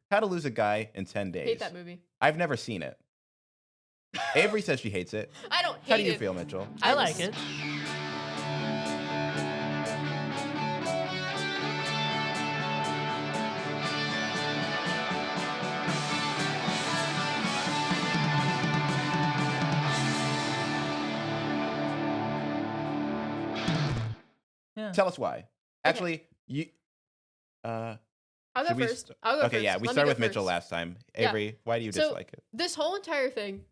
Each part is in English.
How to Lose a Guy in 10 Days. Hate that movie. I've never seen it. Avery says she hates it. I don't hate it. How do you feel, Mitchell? I like it. Yeah. Tell us why. Actually, you. I'll go should we first. st- I'll go okay, first. yeah, we Let me started go with Mitchell first. last time. Yeah. Avery, why do you So- dislike it? This whole entire thing.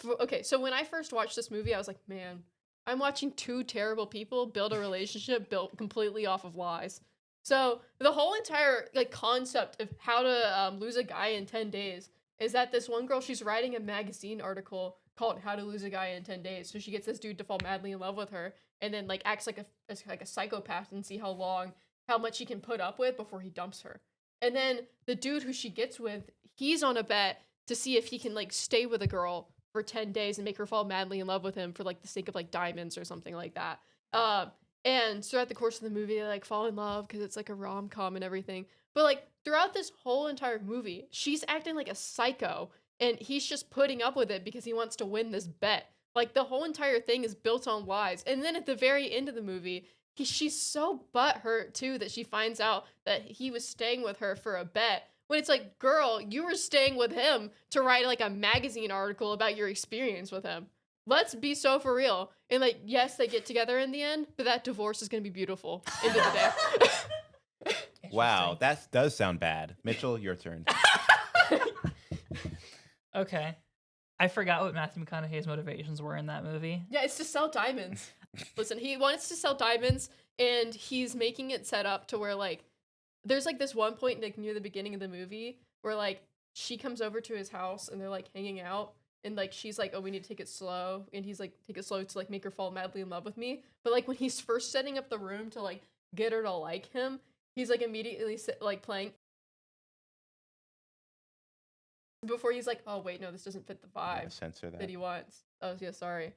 Okay, so when I first watched this movie, I was like, man, I'm watching two terrible people build a relationship built completely off of lies. So the whole entire like concept of how to lose a guy in 10 days is that this one girl, she's writing a magazine article called "How to Lose a Guy in 10 Days." So she gets this dude to fall madly in love with her, and then like acts like a psychopath and see how much she can put up with before he dumps her. And then the dude who she gets with, he's on a bet to see if he can like stay with a girl for 10 days and make her fall madly in love with him for like the sake of like diamonds or something like that. And throughout the course of the movie, they like fall in love because it's like a rom-com and everything. But like throughout this whole entire movie, she's acting like a psycho and he's just putting up with it because he wants to win this bet. Like the whole entire thing is built on lies. And then at the very end of the movie, she's so butthurt too that she finds out that he was staying with her for a bet. When it's like, girl, you were staying with him to write like a magazine article about your experience with him. Let's be so for real. And like, yes, they get together in the end, but that divorce is gonna be beautiful. End of the day. Wow, that does sound bad. Mitchell, your turn. Okay. I forgot what Matthew McConaughey's motivations were in that movie. Yeah, it's to sell diamonds. Listen, he wants to sell diamonds, and he's making it set up to where like there's like this one point like near the beginning of the movie where like she comes over to his house and they're like hanging out, and like she's like, oh, we need to take it slow, and he's like, take it slow to like make her fall madly in love with me. But like when he's first setting up the room to like get her to like him, he's like immediately like playing before he's like, oh wait, no, this doesn't fit the vibe Censor that. that he wants. Oh yeah, sorry.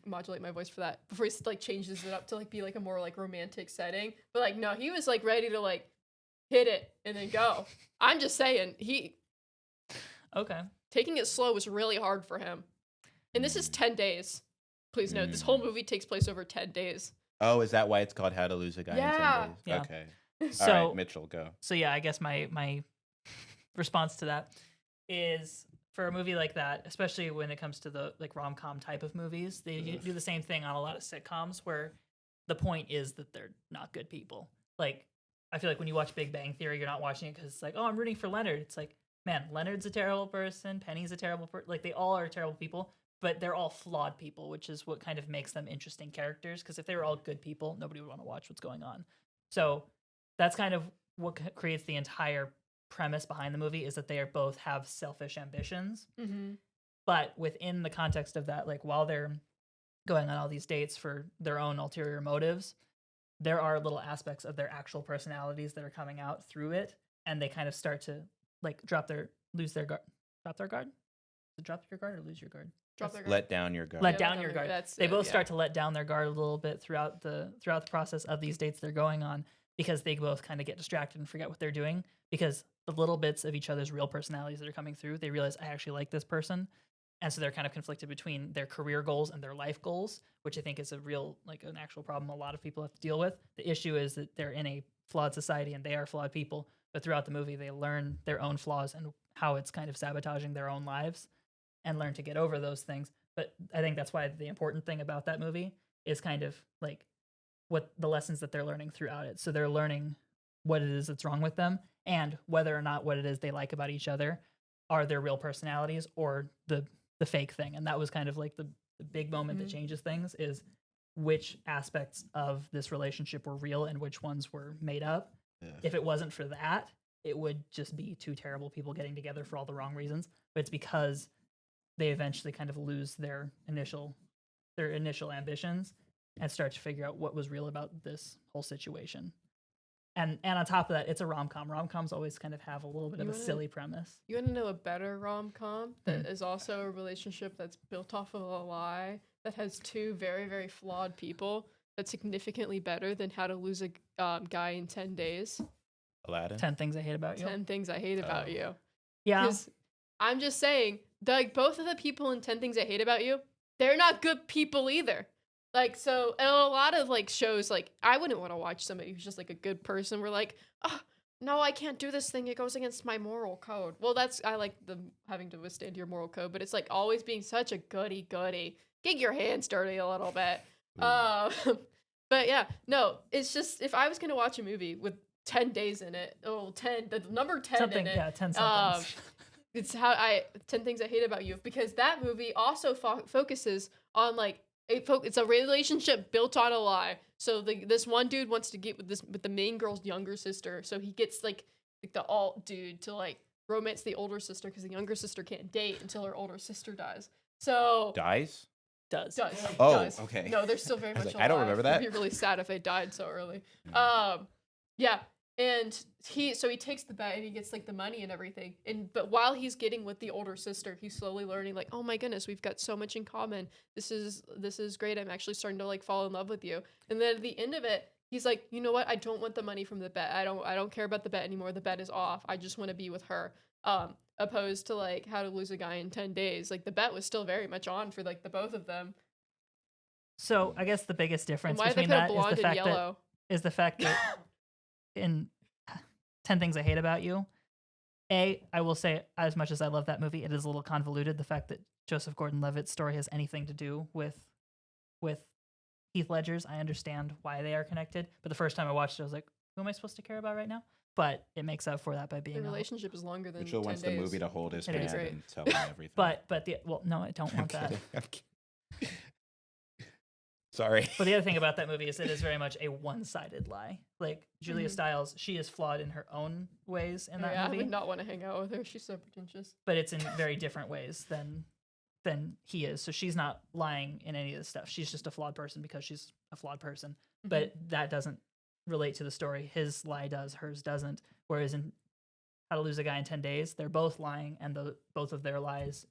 Modulate my voice for that before he like changes it up to like be like a more like romantic setting. But like no, he was like ready to like hit it and then go. I'm just saying, Okay. taking it slow was really hard for him. And this is 10 days. Please note, this whole movie takes place over 10 days. Oh, is that why it's called How to Lose a Guy in 10 Yeah. Days? Yeah. Okay. So, All right, Mitchell, go. so yeah, I guess my response to that is for a movie like that, especially when it comes to the like rom-com type of movies, they do the same thing on a lot of sitcoms where the point is that they're not good people. Like, I feel like when you watch Big Bang Theory, you're not watching it because it's like, oh, I'm rooting for Leonard. It's like, man, Leonard's a terrible person, Penny's a terrible person. Like, they all are terrible people, but they're all flawed people, which is what kind of makes them interesting characters. Because if they were all good people, nobody would want to watch what's going on. So that's kind of what creates the entire premise behind the movie, is that they are both have selfish ambitions. Mm-hmm. But within the context of that, like while they're going on all these dates for their own ulterior motives, there are little aspects of their actual personalities that are coming out through it, and they kind of start to like drop their guard. Drop their guard? Drop your guard or lose your guard? Drop their guard. Let down your guard. Let down your guard. That's They it, both yeah. start to let down their guard a little bit throughout the process of these dates they're going on, because they both kind of get distracted and forget what they're doing, because the little bits of each other's real personalities that are coming through, they realize, I actually like this person. And so they're kind of conflicted between their career goals and their life goals, which I think is a real, like an actual problem a lot of people have to deal with. The issue is that they're in a flawed society and they are flawed people, but throughout the movie, they learn their own flaws and how it's kind of sabotaging their own lives and learn to get over those things. But I think that's why the important thing about that movie is kind of like what the lessons that they're learning throughout it. So they're learning what it is that's wrong with them, and whether or not what it is they like about each other are their real personalities or the fake thing. And that was kind of like the big moment that changes things, is which aspects of this relationship were real and which ones were made up. Yeah. If it wasn't for that, it would just be two terrible people getting together for all the wrong reasons. But it's because they eventually kind of lose their initial ambitions and start to figure out what was real about this whole situation. And on top of that, it's a rom-com. Rom-coms always kind of have a little bit of a silly premise. You want to know a better rom-com that is also a relationship that's built off of a lie, that has two very, very flawed people, that's significantly better than How to Lose a Guy in 10 Days? Aladdin. 10 Things I Hate About You. 10 Things I Hate About Oh. You. Yeah. Because I'm just saying, like, both of the people in 10 Things I Hate About You, they're not good people either. Like, so, and a lot of, like, shows, like, I wouldn't want to watch somebody who's just, like, a good person. We're like, oh, no, I can't do this thing. It goes against my moral code. Well, I like them having to withstand your moral code, but it's, like, always being such a goody-goody. Get your hands dirty a little bit. But, yeah, no, it's just, if I was going to watch a movie with 10 days in it, the number 10 Something, in it. yeah, 10 somethings. It's 10 Things I Hate About You, because that movie also focuses on, like, it's a relationship built on a lie. So this one dude wants to get with the main girl's younger sister, so he gets like the alt dude to like romance the older sister, because the younger sister can't date until her older sister dies. So Dies? Does. Oh, does. okay. No, they're still very I was much like, I don't alive. remember that. It'd be really sad if they died so early. Yeah. And he takes the bet and he gets like the money and everything. But while he's getting with the older sister, he's slowly learning like, oh my goodness, we've got so much in common. This is great. I'm actually starting to like fall in love with you. And then at the end of it, he's like, you know what? I don't want the money from the bet. I don't care about the bet anymore. The bet is off. I just want to be with her. Opposed to like How to Lose a Guy in 10 Days. Like the bet was still very much on for like the both of them. So I guess the biggest And difference why they between put a that blonde and yellow? is the fact that in 10 Things I Hate About You, I will say, as much as I love that movie, it is a little convoluted. The fact that Joseph Gordon-Levitt's story has anything to do with Heath Ledger's, I understand why they are connected. But the first time I watched it, I was like, who am I supposed to care about right now? But it makes up for that by being The relationship is longer than Mitchell 10 wants days. the movie to hold his It hand is. and tell him everything. But no, I don't I'm want that. kidding. I'm kidding. Sorry. But the other thing about that movie is it is very much a one-sided lie. Like Julia Mhm. Stiles, she is flawed in her own ways in that I movie, would not want to hang out with her. She's so pretentious. but it's in very different ways than he is. So she's not lying in any of this stuff. She's just a flawed person because she's a flawed person. But that doesn't relate to the story. His lie does, hers doesn't. Whereas in How to Lose a Guy in 10 Days, they're both lying, and both of their lies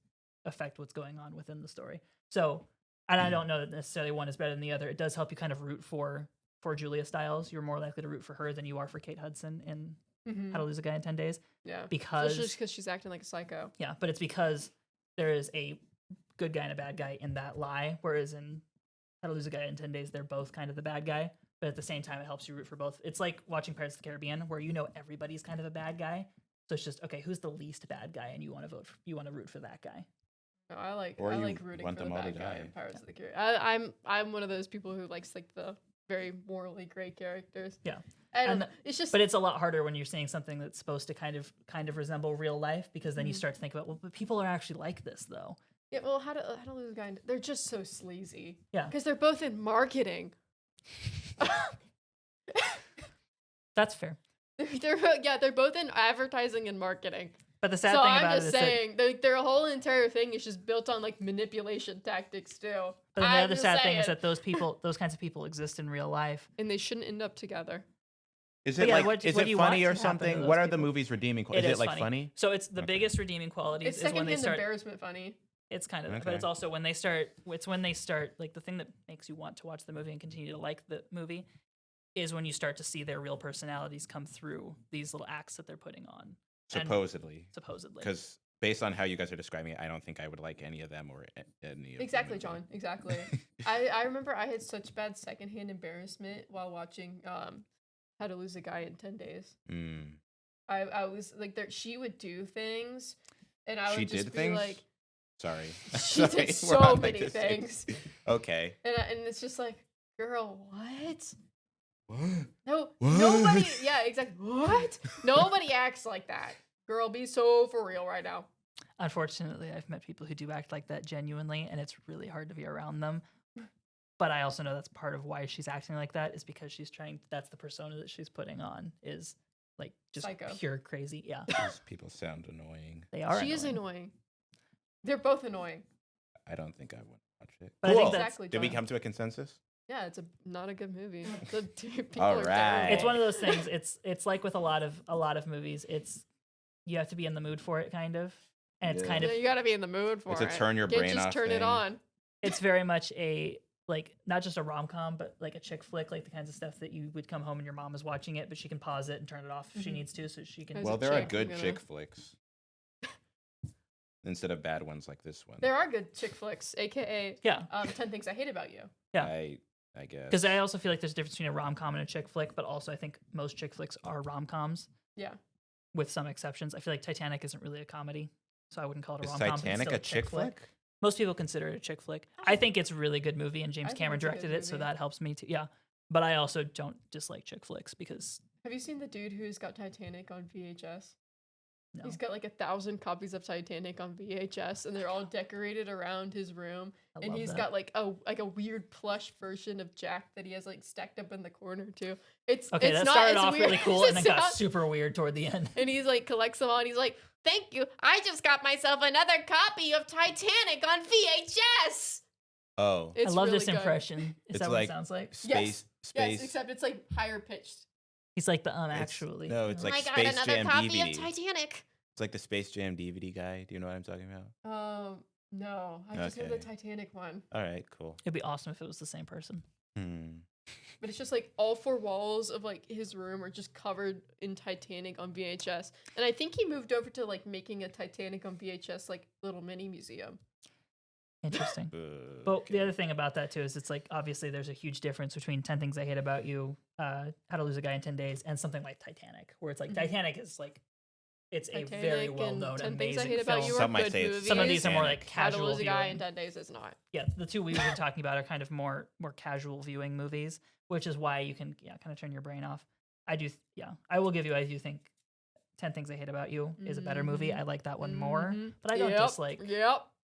affect what's going on within the story. So, and I don't know that necessarily one is better than the other. It does help you kind of root for Julia Stiles. You're more likely to root for her than you are for Kate Hudson in How to Lose a Guy in 10 Days. Yeah. Because Just because she's acting like a psycho. yeah, but it's because there is a good guy and a bad guy in that lie, whereas in How to Lose a Guy in 10 Days, they're both kind of the bad guy, but at the same time, it helps you root for both. It's like watching Pirates of the Caribbean, where you know everybody's kind of a bad guy, so it's just, okay, who's the least bad guy, and you want to root for that guy. No, I like Or you rooting want for the them all to bad guy die. in Pirates of the Caribbean. I'm one of those people who likes like the very morally gray characters. Yeah. And it's just But it's a lot harder when you're seeing something that's supposed to kind of resemble real life, because then you start to think about, well, but people are actually like this, though. yeah. Well, How to Lose a Guy. They're just so sleazy. Yeah. Because they're both in marketing. That's fair. They're both in advertising and marketing. But the sad So thing I'm about just it is that, saying, their whole entire thing is just built on like manipulation tactics too. but then the I'm other just sad thing is saying. that those kinds of people exist in real life. And they shouldn't end up together. Is But it yeah, like what is do it you want funny to or happen to something? those What are the people? movies redeeming? It Is it is like funny? So it's the Okay. biggest redeeming qualities It's is when they secondhand start. embarrassment funny. It's kind of, but Okay. it's also when they start. It's when they start. Like the thing that makes you want to watch the movie and continue to like the movie is when you start to see their real personalities come through these little acts that they're putting on. And Supposedly. supposedly, Because based on how you guys are describing it, I don't think I would like any of them or any of Exactly, the movie. John. Exactly. I remember I had such bad secondhand embarrassment while watching How to Lose a Guy in 10 Days. Mm. I was like, she would do things, and I She would just did be things? like, Sorry. she Sorry, did we're so on, like, many this things, Okay. and it's just like, girl, what? What? No, What? nobody. Yeah, exactly. What? Nobody acts like that. Girl, be so for real right now. unfortunately, I've met people who do act like that genuinely, and it's really hard to be around them. But I also know that's part of why she's acting like that is because she's trying. That's the persona that she's putting on is like just Psycho. pure crazy. Yeah, These people sound annoying. they are. She is annoying. They're both annoying. I don't think I would watch it. But I think Cool. that's- Exactly, Did we John. come to a consensus? Yeah, it's not a good movie. The people All are right. terrible. It's one of those things. It's like with a lot of movies. It's you have to be in the mood for it, kind of, and it's Yeah. kind of Yeah, you gotta be in the mood for It's it. a turn your Can't brain just off turn it thing. on. it's very much a like not just a rom-com, but like a chick flick, like the kinds of stuff that you would come home and your mom is watching it, but she can pause it and turn it off if she needs to, so she can. As Well, a there are chick, good I'm gonna- chick flicks instead of bad ones like this one. There are good chick flicks, aka Yeah, 10 Things I Hate About You. yeah. I guess. Because I also feel like there's a difference between a rom-com and a chick flick, but also I think most chick flicks are rom-coms. Yeah. With some exceptions. I feel like Titanic isn't really a comedy, so I wouldn't call it a Is rom-com. but it's Titanic still a chick flick? Most people consider it a chick flick. I think it's a really good movie, and James think Cameron it's a good directed it, so movie. that helps me too. Yeah, but I also don't dislike chick flicks because Have you seen the dude who's got Titanic on VHS? no. He's got like 1,000 copies of Titanic on VHS, and they're all decorated around his room. I And love he's that. got like a weird plush version of Jack that he has like stacked up in the corner too. It's Okay, it's that not started as off weird really cool as and then it got sounds. super weird toward the end. And he's like collects them all, and he's like, "Thank you, I just got myself another copy of Titanic on VHS." Oh, It's I love really this good. impression. Is It's that what like- it sounds like? space. Yes, except it's like higher pitched. He's like the It's- actually. no, it's like I got Space another Jam copy DVD. of Titanic. It's like the Space Jam DVD guy. Do you know what I'm talking about? No, I just know the Okay. Titanic one. All right, cool. It'd be awesome if it was the same person. But it's just like all four walls of like his room are just covered in Titanic on VHS. And I think he moved over to like making a Titanic on VHS like little mini museum. Interesting. But the other thing about that too is it's like obviously there's a huge difference between 10 Things I Hate About You, How to Lose a Guy in 10 Days, and something like Titanic, where it's like Titanic is like it's a very well known, 10 Things I amazing Hate About film. You are Some might good say it's movies. Some of these are more like How to casual Lose a Guy viewing. in 10 Days is not. Yeah, the two we've been talking about are kind of more casual viewing movies, which is why you can kind of turn your brain off. I do I will give you, I do think 10 Things I Hate About You is a better movie. I like that one more, but I don't dislike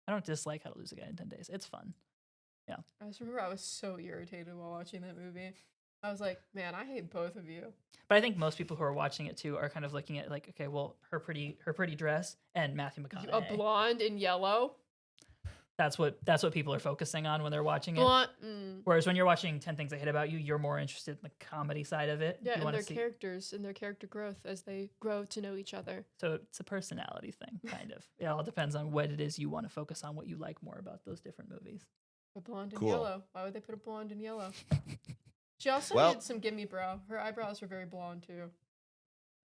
I don't dislike How to Lose a Guy in 10 Days. It's fun. I just remember I was so irritated while watching that movie. I was like, man, I hate both of you. But I think most people who are watching it too are kind of looking at like, okay, well, her pretty dress and Matthew A McConaughey. blonde in yellow. That's what people are focusing on when they're watching it. Blonde. Whereas when you're watching 10 Things I Hate About You, you're more interested in the comedy side of it. Yeah, You and wanna their see- characters and their character growth as they grow to know each other. So it's a personality thing, kind of. It all depends on what it is you want to focus on, what you like more about those different movies. A blonde and Cool. yellow. Why would they put a blonde and yellow? She also Well- did some gimme brow. Her eyebrows are very blonde too.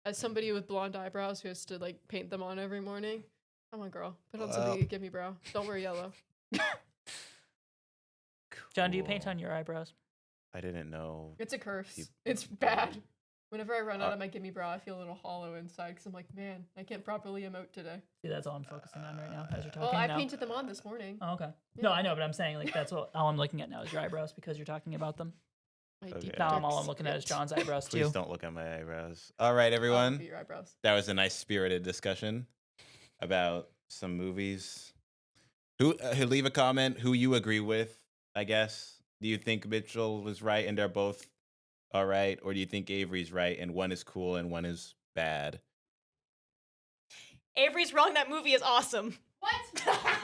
As somebody with blonde eyebrows who has to like paint them on every morning, come on, girl, put on some Well- gimme brow. Don't wear yellow. John, do you paint Cool. on your eyebrows? I didn't know. It's a curse. You- It's bad. Whenever I run out Uh, of my gimme brow, I feel a little hollow inside because I'm like, man, I can't properly emote today. See, that's all I'm focusing on right now as you're talking. Well, I now. painted them on this morning. Oh, okay. Yeah. No, I know, but I'm saying like that's all I'm looking at now is your eyebrows because you're talking about them. My Okay. deep Now dark all I'm looking at is secret. John's eyebrows Please too. don't look at my eyebrows. All right, I'll everyone. look at your eyebrows. That was a nice spirited discussion about some movies. Who leave a comment who you agree with, I guess. Do you think Mitchell was right and they're both all right? Or do you think Avery's right and one is cool and one is bad? Avery's wrong. That movie is awesome. What?